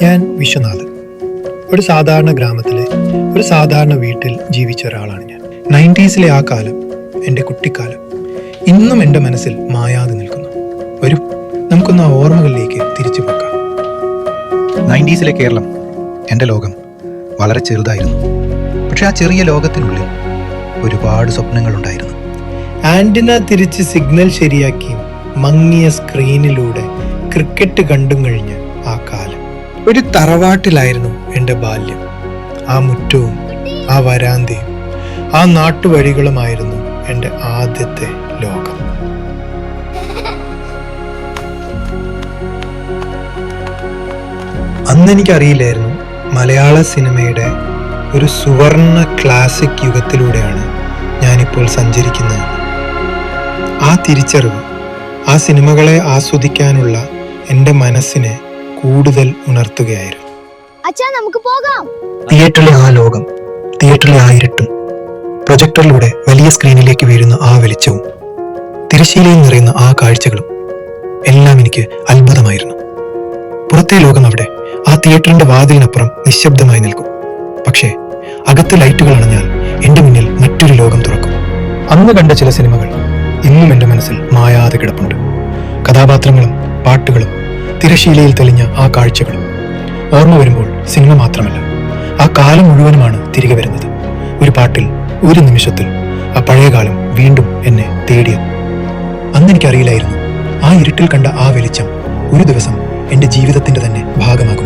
ഞാൻ വിശ്വനാഥ്. ഒരു സാധാരണ ഗ്രാമത്തിലെ ഒരു സാധാരണ വീട്ടിൽ ജീവിച്ച ഒരാളാണ് ഞാൻ. 90s ആ കാലം, എൻ്റെ കുട്ടിക്കാലം, ഇന്നും എൻ്റെ മനസ്സിൽ മായാതെ നിൽക്കുന്നു. വരൂ, നമുക്കൊന്ന് ആ ഓർമ്മകളിലേക്ക് തിരിച്ചു പോക്കാം. 90s കേരളം, എൻ്റെ ലോകം വളരെ ചെറുതായിരുന്നു. പക്ഷെ ആ ചെറിയ ലോകത്തിനുള്ളിൽ ഒരുപാട് സ്വപ്നങ്ങളുണ്ടായിരുന്നു. ആന്റിന തിരിച്ച് സിഗ്നൽ ശരിയാക്കി മങ്ങിയ സ്ക്രീനിലൂടെ ക്രിക്കറ്റ് കണ്ടും കഴിഞ്ഞ് ആ കാലം. ഒരു തറവാട്ടിലായിരുന്നു എൻ്റെ ബാല്യം. ആ മുറ്റവും ആ വരാന്തയും ആ നാട്ടുവഴികളുമായിരുന്നു എൻ്റെ ആദ്യത്തെ ലോകം. അന്നെനിക്കറിയില്ലായിരുന്നു മലയാള സിനിമയുടെ ഒരു സുവർണ ക്ലാസിക് യുഗത്തിലൂടെയാണ് ഞാനിപ്പോൾ സഞ്ചരിക്കുന്നത്. ആ തിരിച്ചറിവ് ആ സിനിമകളെ ആസ്വദിക്കാനുള്ള എൻ്റെ മനസ്സിനെ കൂടുതൽ ഉണർത്തുകയായിരുന്നു. നമുക്ക് പോകാം. തിയേറ്ററിലെ ആ ലോകം, തിയേറ്ററിലെ ആ ഇരുട്ടും, പ്രൊജക്ടറിലൂടെ വലിയ സ്ക്രീനിലേക്ക് വീഴുന്ന ആ വെളിച്ചവും, തിരശ്ശീലയിൽ നിറയുന്ന ആ കാഴ്ചകളും എല്ലാം എനിക്ക് അത്ഭുതമായിരുന്നു. പുറത്തെ ലോകം അവിടെ ആ തിയേറ്ററിന്റെ വാതിലിനപ്പുറം നിശബ്ദമായി നിൽക്കും. പക്ഷേ അകത്ത് ലൈറ്റുകൾ അണഞ്ഞാൽ എൻ്റെ മുന്നിൽ മറ്റൊരു ലോകം തുറക്കും. അന്ന് കണ്ട ചില സിനിമകൾ ഇന്നും എൻ്റെ മനസ്സിൽ മായാതെ കിടപ്പുണ്ട്. കഥാപാത്രങ്ങളും പാട്ടുകളും തിരശ്ശീലയിൽ തെളിഞ്ഞ ആ കാഴ്ചകളും ഓർമ്മ വരുമ്പോൾ സിനിമ മാത്രമല്ല, ആ കാലം മുഴുവനുമാണ് തിരികെ വരുന്നത്. ഒരു പാട്ടിൽ, ഒരു നിമിഷത്തിൽ ആ പഴയ കാലം വീണ്ടും എന്നെ തേടിയത്. അന്നെനിക്കറിയില്ലായിരുന്നു ആ ഇരുട്ടിൽ കണ്ട ആ വെളിച്ചം ഒരു ദിവസം എൻ്റെ ജീവിതത്തിൻ്റെ തന്നെ ഭാഗമാകും.